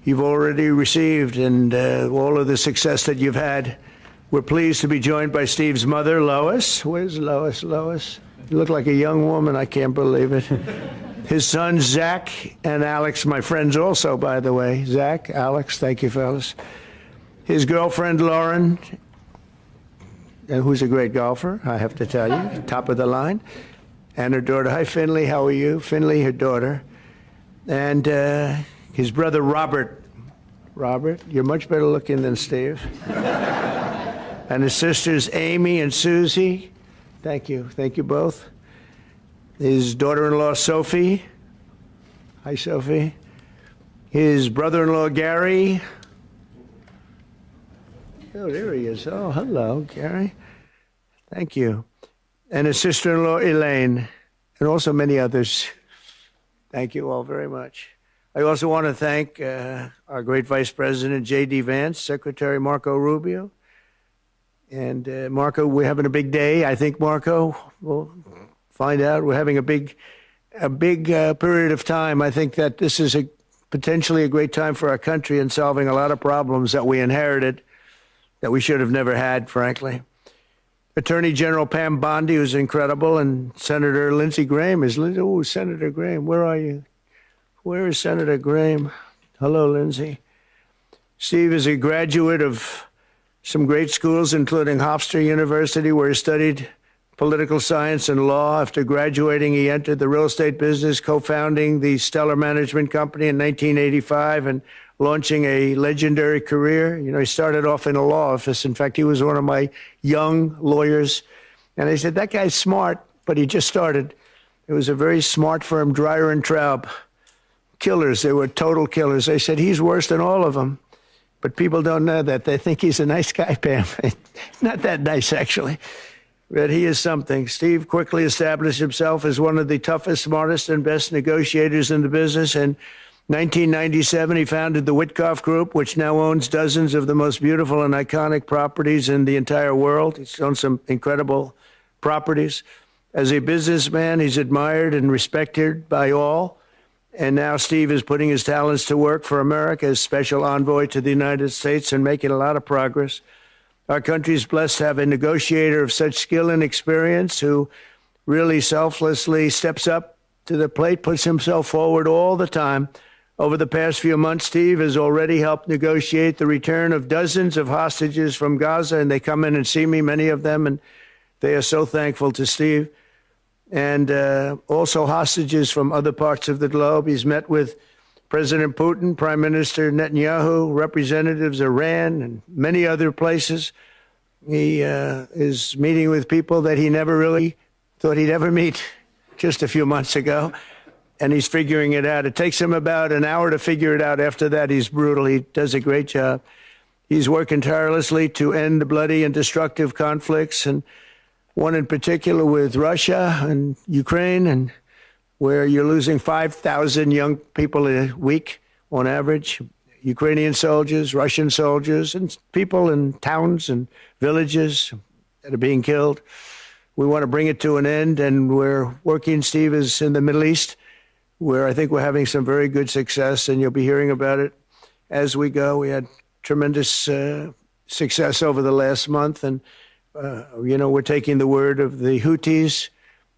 you've already received and all of the success that you've had. We're pleased to be joined by Steve's mother, Lois. Where's Lois? Lois? You look like a young woman. I can't believe it. His sons, Zach and Alex, my friends also, by the way. Zach, Alex, thank you, fellas. His girlfriend, Lauren, who's a great golfer, I have to tell you, top of the line. And her daughter. Hi, Finley, how are you? Finley, her daughter. And his brother, Robert. Robert, you're much better looking than Steve. And his sisters, Amy and Susie. Thank you both. His daughter-in-law, Sophie. Hi, Sophie. His brother-in-law, Gary. Oh, there he is. Oh, hello, Gary. Thank you. And his sister-in-law, Elaine, and also many others. Thank you all very much. I also want to thank our great Vice President, J.D. Vance, Secretary Marco Rubio. And Marco, we're having a big day. I think, Marco, we'll find out. We're having a big period of time. I think that this is potentially a great time for our country in solving a lot of problems that we inherited that we should have never had, frankly. Attorney General Pam Bondi, who's incredible, and Senator Lindsey Graham is. Oh, Senator Graham, where are you? Where is Senator Graham? Hello, Lindsey. Steve is a graduate of some great schools, including Hofstra University, where he studied political science and law. After graduating, he entered the real estate business, co-founding the Stellar Management Company in 1985 and launching a legendary career. You know, he started off in a law office. In fact, he was one of my young lawyers. And I said, that guy's smart, but he just started. It was a very smart firm, Dreyer and Traub. Killers, they were total killers. I said, he's worse than all of them. But people don't know that. They think he's a nice guy, Pam. Not that nice, actually. But he is something. Steve quickly established himself as one of the toughest, smartest, and best negotiators in the business. In 1997, he founded the Witkoff Group, which now owns dozens of the most beautiful and iconic properties in the entire world. He's owned some incredible properties. As a businessman, he's admired and respected by all. And now Steve is putting his talents to work for America as special envoy to the United States and making a lot of progress. Our country is blessed to have a negotiator of such skill and experience who really selflessly steps up to the plate, puts himself forward all the time. Over the past few months, Steve has already helped negotiate the return of dozens of hostages from Gaza, and they come in and see me, many of them, and they are so thankful to Steve. And also hostages from other parts of the globe. He's met with President Putin, Prime Minister Netanyahu, representatives of Iran, and many other places. He is meeting with people that he never really thought he'd ever meet just a few months ago. And he's figuring it out. It takes him about an hour to figure it out. After that, he's brutal. He does a great job. He's working tirelessly to end the bloody and destructive conflicts, and one in particular with Russia and Ukraine, and where you're losing 5,000 young people a week on average, Ukrainian soldiers, Russian soldiers, and people in towns and villages that are being killed. We want to bring it to an end, and we're working. Steve is in the Middle East, where I think we're having some very good success, and you'll be hearing about it as we go. We had tremendous success over the last month, and we're taking the word of the Houthis,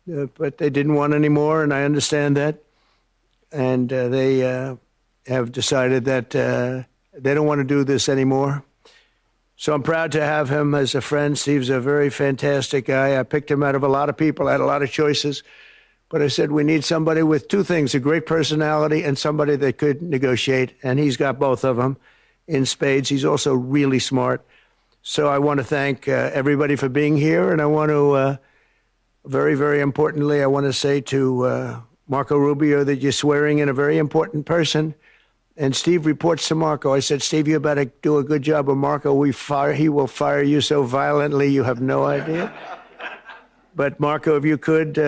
but they didn't want any more, and I understand that. And they have decided that they don't want to do this anymore. So I'm proud to have him as a friend. Steve's a very fantastic guy. I picked him out of a lot of people. I had a lot of choices. But I said, we need somebody with two things, a great personality and somebody that could negotiate. And he's got both of them in spades. He's also really smart. So I want to thank everybody for being here. And I want to, very, very importantly, I want to say to Marco Rubio that you're swearing in a very important person. And Steve reports to Marco. I said, Steve, you better do a good job with Marco. He will fire you so violently, you have no idea. But Marco, if you could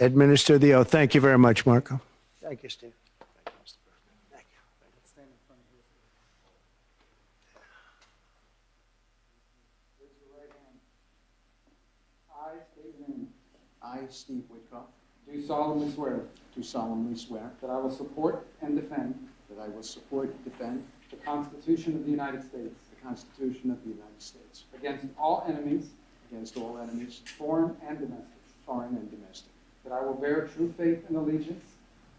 administer the oath. Thank you very much, Marco. Thank you, Steve. Thank you, Mr. President. Thank you. Let's stand in front of you. Raise your right hand. I state your name. I, Steve Witkoff, Do solemnly swear do solemnly swear that I will support and defend that I will support and defend the Constitution of the United States the Constitution of the United States against all enemies, against all enemies, foreign and domestic, foreign and domestic, that I will bear true faith and allegiance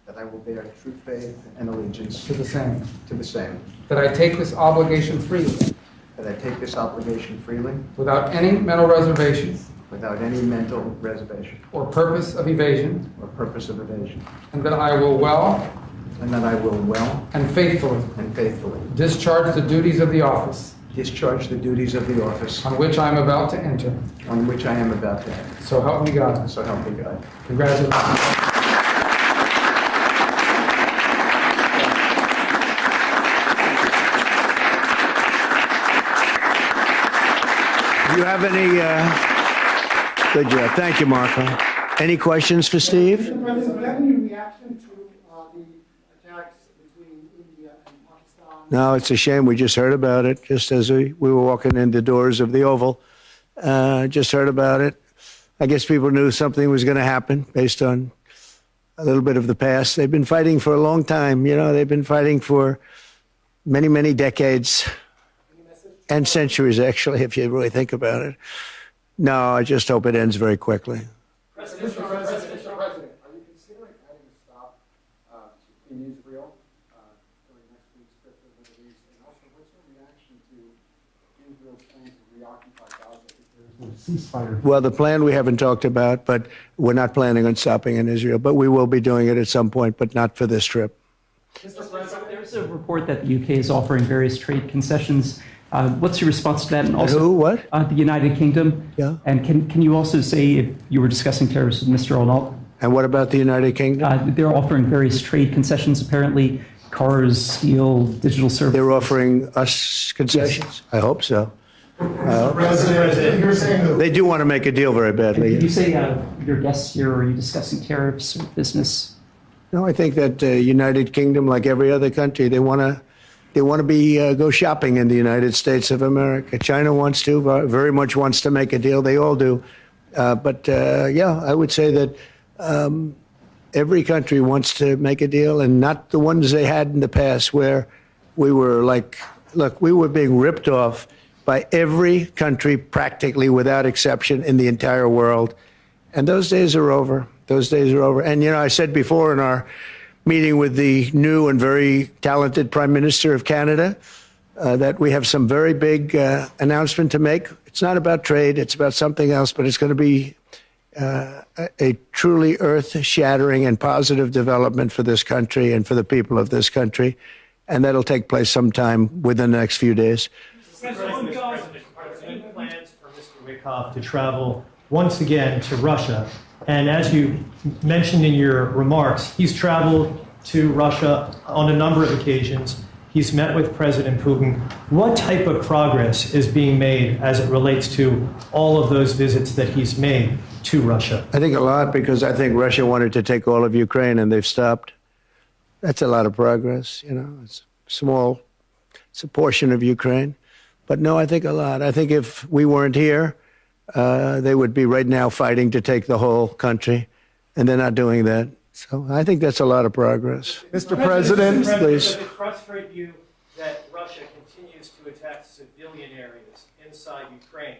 that I will bear true faith and allegiance to the same, to the same, that I take this obligation freely that I take this obligation freely without any mental reservation without any mental reservation or purpose of evasion, or purpose of evasion, and that I will well and that I will well and faithfully and faithfully discharge the duties of the office discharge the duties of the office on which I am about to enter. on which I am about to enter. So help me God. So help me God. Congratulations. Do you have any, good job. Thank you, Marco. Any questions for Steve? Mr. President, do you have any reaction to the attacks between India and Pakistan? No, it's a shame. We just heard about it just as we were walking in the doors of the Oval. Just heard about it. I guess people knew something was going to happen based on a little bit of the past. They've been fighting for a long time. You know, they've been fighting for many, many decades and centuries, actually, if you really think about it. No, I just hope it ends very quickly. Mr. President, are you considering adding a stop in Israel during next week's trip to the Middle East? And also, what's your reaction to Israel's plan to reoccupy Gaza if there's no ceasefire? Well, the plan we haven't talked about, but we're not planning on stopping in Israel. But we will be doing it at some point, but not for this trip. Mr. President, there's a report that the UK is offering various trade concessions. What's your response to that? And also, Who? What? The United Kingdom. Yeah. And can you also say if you were discussing tariffs with Mr. Arnold? And what about the United Kingdom? They're offering various trade concessions, apparently, cars, steel, digital services. They're offering us concessions? I hope so. President, you're saying that They do want to make a deal very badly. Did you say your guests here, are you discussing tariffs or business? No, I think that United Kingdom, like every other country, they want to be go shopping in the United States of America. China wants to, very much wants to make a deal. They all do. But yeah, I would say that every country wants to make a deal, and not the ones they had in the past where we were like, look, we were being ripped off by every country practically without exception in the entire world. And those days are over. Those days are over. And, you know, I said before in our meeting with the new and very talented Prime Minister of Canada that we have some very big announcement to make. It's not about trade. It's about something else, but it's going to be a truly earth-shattering and positive development for this country and for the people of this country. And that'll take place sometime within the next few days. Are there any plans for Mr. Witkoff to travel once again to Russia? And as you mentioned in your remarks, he's traveled to Russia on a number of occasions. He's met with President Putin. What type of progress is being made as it relates to all of those visits that he's made to Russia? I think a lot, because I think Russia wanted to take all of Ukraine and they've stopped. That's a lot of progress, you know. It's small. It's a portion of Ukraine. But no, I think a lot. I think if we weren't here, they would be right now fighting to take the whole country, and they're not doing that. So I think that's a lot of progress. Mr. President, please. Does it frustrate you that Russia continues to attack civilian areas inside Ukraine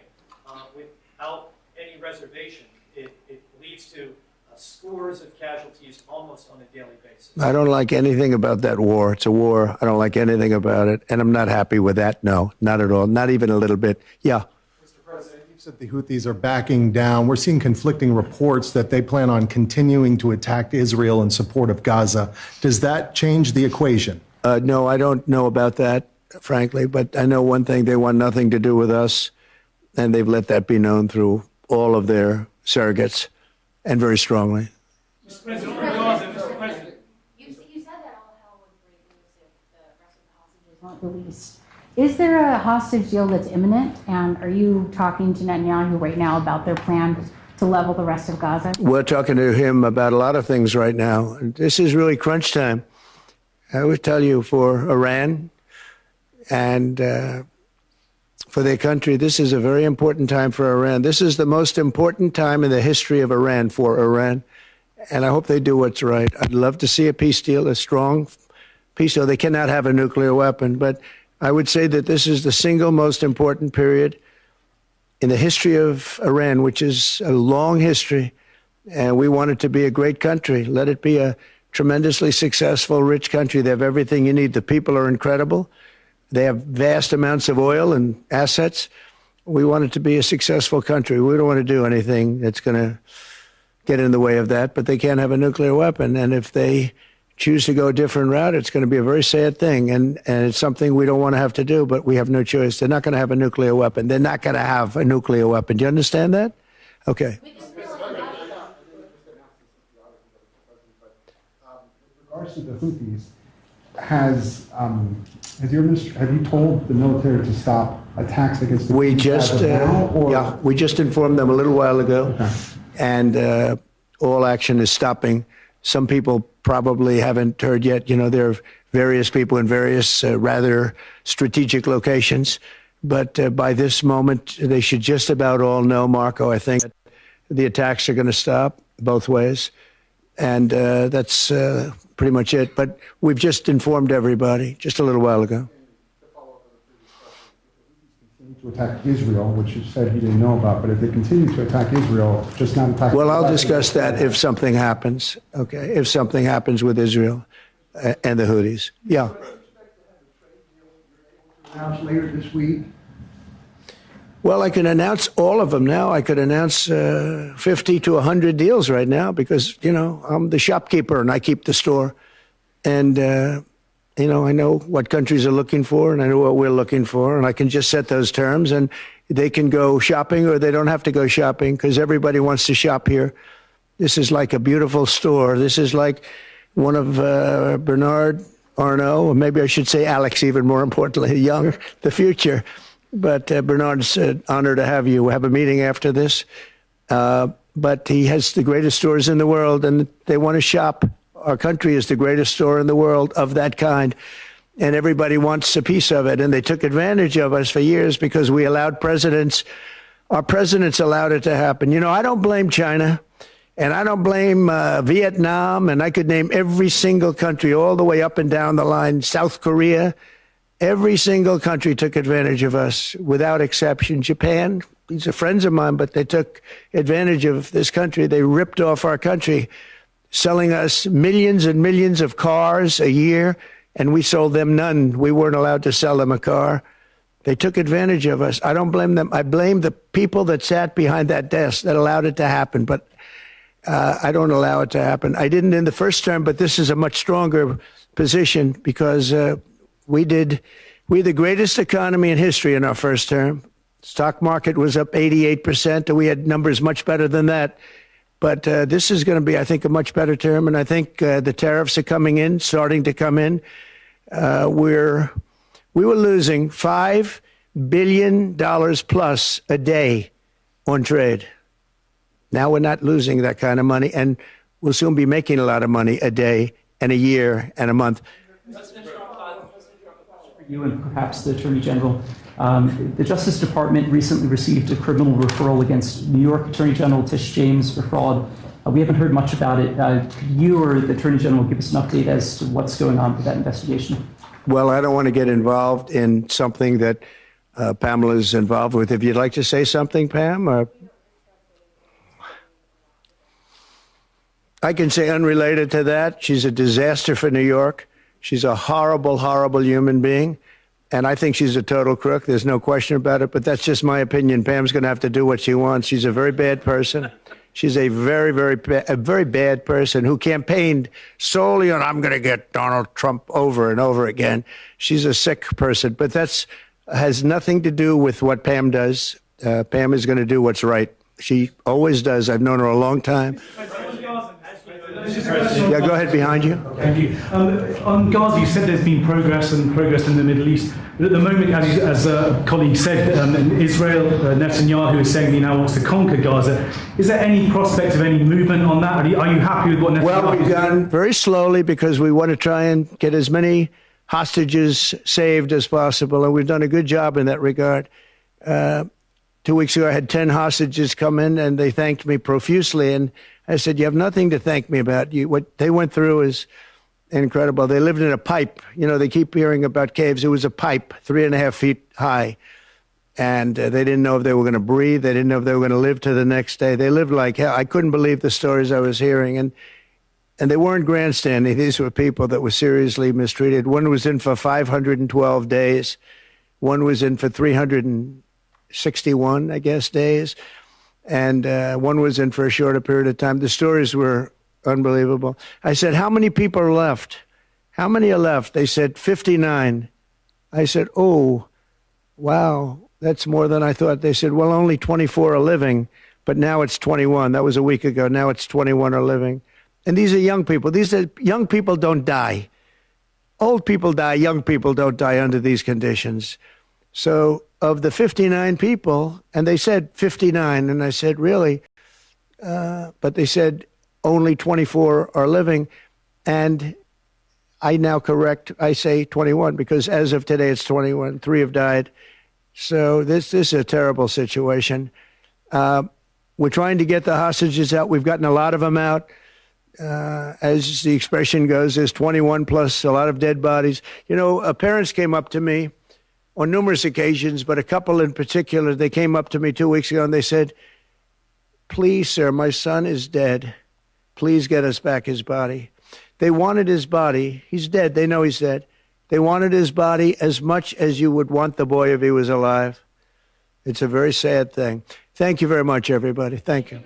without any reservation? It leads to scores of casualties almost on a daily basis. I don't like anything about that war. It's a war. I don't like anything about it, and I'm not happy with that. No, not at all. Not even a little bit. Yeah. Mr. President, you've said the Houthis are backing down. We're seeing conflicting reports that they plan on continuing to attack Israel in support of Gaza. Does that change the equation? No, I don't know about that, frankly, but I know one thing. They want nothing to do with us, and they've let that be known through all of their surrogates, and very strongly. Mr. President, You said that all hell would break loose if the rest of the hostages weren't released. Is there a hostage deal that's imminent? And are you talking to Netanyahu right now about their plan to level the rest of Gaza? We're talking to him about a lot of things right now. This is really crunch time. I would tell you, for Iran and for their country, this is a very important time for Iran. This is the most important time in the history of Iran for Iran. And I hope they do what's right. I'd love to see a peace deal, a strong, peace deal. They cannot have a nuclear weapon. But I would say that this is the single most important period in the history of Iran, which is a long history. And we want it to be a great country. Let it be a tremendously successful, rich country. They have everything you need. The people are incredible. They have vast amounts of oil and assets. We want it to be a successful country. We don't want to do anything that's going to get in the way of that, but they can't have a nuclear weapon. And if they choose to go a different route, it's going to be a very sad thing. And it's something we don't want to have to do, but we have no choice. They're not going to have a nuclear weapon. They're not going to have a nuclear weapon. Do you understand that? Okay. Regards to the Houthis, have you told the military to stop attacks against the We Houthis just, as of now, or? yeah, we just informed them a little while ago, Okay. and all action is stopping. Some people probably haven't heard yet. You know, there are various people in various rather strategic locations, but by this moment, they should just about all know, Marco, I think, the attacks are going to stop both ways. And that's pretty much it. But we've just informed everybody just a little while ago. To attack Israel, which you said you didn't know about, but if they continue to attack Israel, just not attack. Well, I'll discuss that if something happens. Okay, if something happens with Israel and the Houthis. Yeah. Announce later this week. Well, I can announce all of them now. I could announce 50 to 100 deals right now because, you know, I'm the shopkeeper and I keep the store. And, you know, I know what countries are looking for and I know what we're looking for. And I can just set those terms and they can go shopping or they don't have to go shopping because everybody wants to shop here. This is like a beautiful store. This is like one of Bernard Arnault, or maybe I should say Alex, even more importantly, Young, the future. But Bernard's an honor to have you. We'll have a meeting after this. But he has the greatest stores in the world, and they want to shop. Our country is the greatest store in the world of that kind, and everybody wants a piece of it. And they took advantage of us for years because we allowed our presidents allowed it to happen. You know, I don't blame China, and I don't blame Vietnam, and I could name every single country all the way up and down the line, South Korea. Every single country took advantage of us without exception. Japan, these are friends of mine, but they took advantage of this country. They ripped off our country, selling us millions and millions of cars a year, and we sold them none. We weren't allowed to sell them a car. They took advantage of us. I don't blame them. I blame the people that sat behind that desk that allowed it to happen, but I don't allow it to happen. I didn't in the first term, but this is a much stronger position because we're the greatest economy in history in our first term. Stock market was up 88%, and we had numbers much better than that. But this is going to be, I think, a much better term, and I think the tariffs are starting to come in. We were losing $5 billion plus a day on trade. Now we're not losing that kind of money, and we'll soon be making a lot of money a day and a year and a month. You and perhaps the Attorney General. The Justice Department recently received a criminal referral against New York Attorney General Tish James for fraud. We haven't heard much about it. Could you or the Attorney General give us an update as to what's going on with that investigation? Well, I don't want to get involved in something that Pamela's involved with. If you'd like to say something, Pam? I can say unrelated to that. She's a disaster for New York. She's a horrible, horrible human being, and I think she's a total crook. There's no question about it, but that's just my opinion. Pam's going to have to do what she wants. She's a very bad person. She's a very, very bad person who campaigned solely on, I'm going to get Donald Trump over and over again. She's a sick person, but that's has nothing to do with what Pam does. Pam is going to do what's right. She always does. I've known her a long time. Yeah, go ahead, behind you. Thank you. On Gaza, you said there's been progress in the Middle East. But at the moment, as a colleague said, Israel, Netanyahu is saying he now wants to conquer Gaza. Is there any prospect of any movement on that? Are you happy with what Netanyahu Well, we've is doing? gone very slowly because we want to try and get as many hostages saved as possible, and we've done a good job in that regard. 2 weeks ago, I had 10 hostages come in, and they thanked me profusely, and I said, you have nothing to thank me about. What they went through is incredible. They lived in a pipe. You know, they keep hearing about caves. It was a pipe, 3.5 feet high. And they didn't know if they were going to breathe. They didn't know if they were going to live to the next day. They lived like hell. I couldn't believe the stories I was hearing. And they weren't grandstanding. These were people that were seriously mistreated. One was in for 512 days. One was in for 361, I guess, days. And one was in for a shorter period of time. The stories were unbelievable. I said, how many people are left? How many are left? They said, 59. I said, oh, wow, that's more than I thought. They said, well, only 24 are living, but now it's 21. That was a week ago. Now it's 21 are living. And these are young people. These are young people don't die. Old people die. Young people don't die under these conditions. So of the 59 people, and they said 59, and I said, really? But they said only 24 are living. And I now correct, I say 21, because as of today, it's 21. 3 have died. So this is a terrible situation. We're trying to get the hostages out. We've gotten a lot of them out. As the expression goes, there's 21 plus a lot of dead bodies. You know, parents came up to me on numerous occasions, but a couple in particular, they came up to me 2 weeks ago and they said, please, sir, my son is dead. Please get us back his body. They wanted his body. He's dead. They know he's dead. They wanted his body as much as you would want the boy if he was alive. It's a very sad thing. Thank you very much, everybody. Thank you.